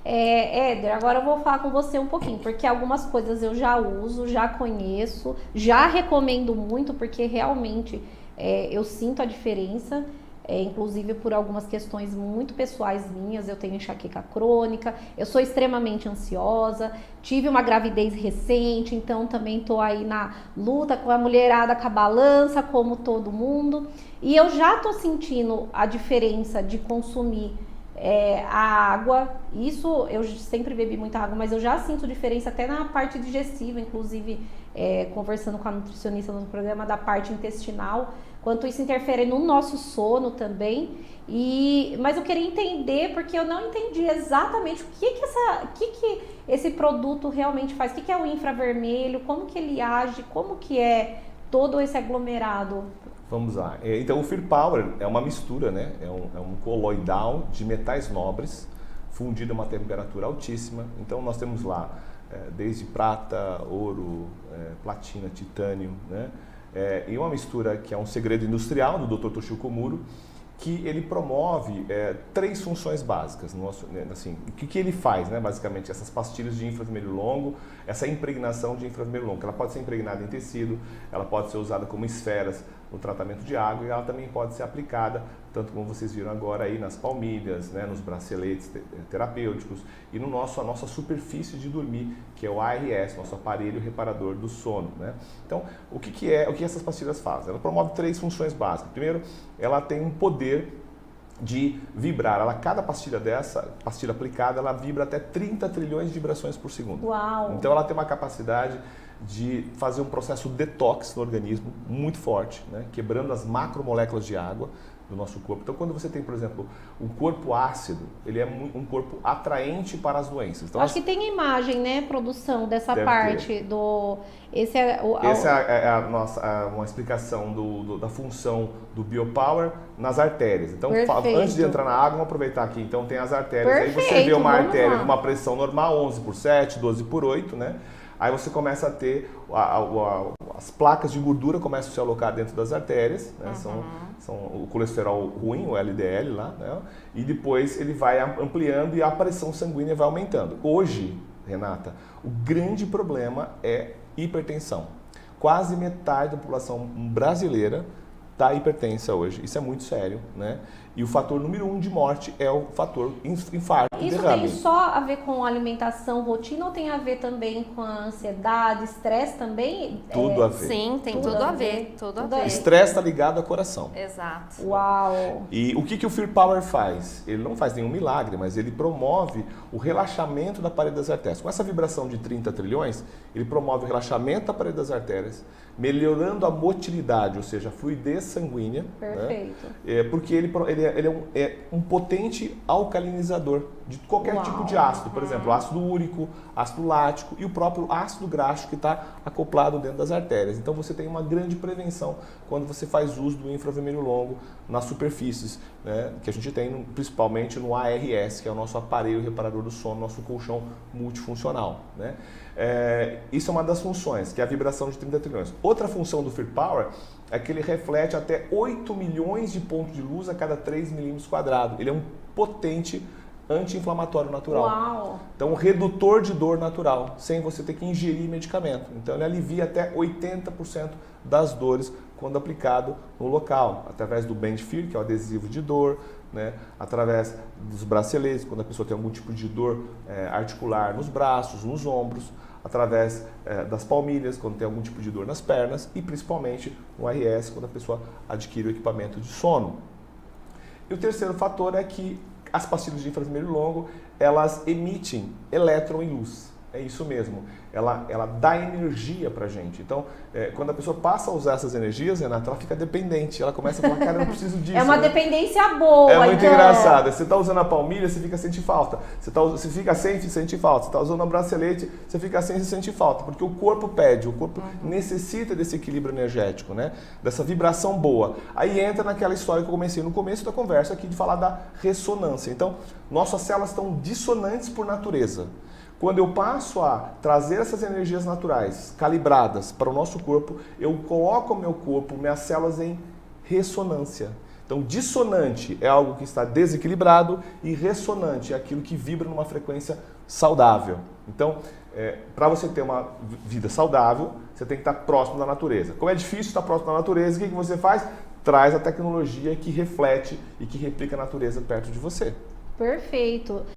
Éder, agora eu vou falar com você um pouquinho, porque algumas coisas eu já uso, já conheço, já recomendo muito, porque realmente eu sinto a diferença, inclusive por algumas questões muito pessoais minhas. Eu tenho enxaqueca crônica, eu sou extremamente ansiosa, tive uma gravidez recente, então também tô aí na luta com a mulherada com a balança, como todo mundo, e eu já tô sentindo a diferença de consumir a água. Isso, eu sempre bebi muita água, mas eu já sinto diferença até na parte digestiva, inclusive conversando com a nutricionista no programa da parte intestinal, quanto isso interfere no nosso sono também. Mas eu queria entender, porque eu não entendi exatamente o que esse produto realmente faz, o que é o infravermelho, como que ele age, como que é todo esse aglomerado. Vamos lá. Então, o Fear Power é uma mistura, né? É um coloidal de metais nobres fundido a uma temperatura altíssima. Então, nós temos lá desde prata, ouro, platina, titânio, né? E uma mistura que é um segredo industrial do Dr. Toshio Komuro, que ele promove 3 funções básicas. Assim, o que ele faz, né? Basicamente, essas pastilhas de infravermelho longo, essa impregnação de infravermelho longo, que ela pode ser impregnada em tecido, ela pode ser usada como esferas no tratamento de água, e ela também pode ser aplicada, tanto como vocês viram agora aí, nas palmilhas, né, nos braceletes terapêuticos e a nossa superfície de dormir, que é o ARS, nosso aparelho reparador do sono, né? Então, o que essas pastilhas fazem? Ela promove 3 funções básicas. Primeiro, ela tem um poder de vibrar. Cada pastilha pastilha aplicada, ela vibra até 30 trilhões de vibrações por segundo. Uau! Então, ela tem uma capacidade de fazer um processo detox no organismo muito forte, né? Quebrando as macromoléculas de água do nosso corpo. Então, quando você tem, por exemplo, um corpo ácido, ele é um corpo atraente para as doenças. Então, acho que tem imagem, né, produção dessa parte do... Essa é uma explicação da função do Biopower nas artérias. Então, antes de entrar na água, vamos aproveitar aqui. Então, tem as artérias. Perfeito, aí você vê uma artéria com uma pressão normal, 11/7, 12/8, né? Aí você começa a ter as placas de gordura começam a se alocar dentro das artérias, né? São o colesterol ruim, o LDL lá, né? E depois ele vai ampliando e a pressão sanguínea vai aumentando. Hoje, Renata, o grande problema é hipertensão. Quase metade da população brasileira está hipertensa hoje. Isso é muito sério, né? E o fator número 1 de morte é o fator infarto, isso derrame. Tem só a ver com alimentação, rotina, ou tem a ver também com a ansiedade, estresse também? Tudo a ver. Sim, tem tudo a ver. Estresse está ligado ao coração. Exato. Uau! E o que o Fear Power faz? Ele não faz nenhum milagre, mas ele promove o relaxamento da parede das artérias. Com essa vibração de 30 trilhões, ele promove o relaxamento da parede das artérias, melhorando a motilidade, ou seja, a fluidez sanguínea. Perfeito. Né? Porque ele é um potente alcalinizador de qualquer tipo de ácido. Por exemplo, ácido úrico, ácido lático e o próprio ácido graxo que está acoplado dentro das artérias. Então você tem uma grande prevenção quando você faz uso do infravermelho longo nas superfícies, né, que a gente tem principalmente no ARS, que é o nosso aparelho reparador do sono, nosso colchão multifuncional, né? Isso é uma das funções, que é a vibração de 30 trilhões. Outra função do Fear Power é que ele reflete até 8 milhões de pontos de luz a cada 3 milímetros quadrados. Ele é um potente anti-inflamatório natural. Uau. Então, um redutor de dor natural, sem você ter que ingerir medicamento. Então, ele alivia até 80% das dores quando aplicado no local, através do Band Fear, que é o adesivo de dor, né? Através dos braceletes, quando a pessoa tem algum tipo de dor articular nos braços, nos ombros, através das palmilhas, quando tem algum tipo de dor nas pernas, e principalmente no ARS, quando a pessoa adquire o equipamento de sono. E o terceiro fator é que as pastilhas de infravermelho longo, elas emitem elétron e luz. É isso mesmo. Ela dá energia pra gente. Então, quando a pessoa passa a usar essas energias, Renata, ela fica dependente. Ela começa a falar, cara, eu não preciso disso. É uma dependência boa. É muito engraçado. Você tá usando a palmilha, você fica sente falta. Você fica sem, sente falta. Você tá usando a bracelete, você fica sem, se sente falta. Porque o corpo pede, o corpo necessita desse equilíbrio energético, né? Dessa vibração boa. Aí entra naquela história que eu comecei no começo da conversa aqui, de falar da ressonância. Então, nossas células estão dissonantes por natureza. Quando eu passo a trazer essas energias naturais calibradas para o nosso corpo, eu coloco o meu corpo, minhas células em ressonância. Então, Então, dissonante é algo que está desequilibrado e ressonante é aquilo que vibra numa frequência saudável. Então, para você ter uma vida saudável, você tem que estar próximo da natureza. Como é difícil estar próximo da natureza, o que você faz? Traz a tecnologia que reflete e que replica a natureza perto de você. Perfeito.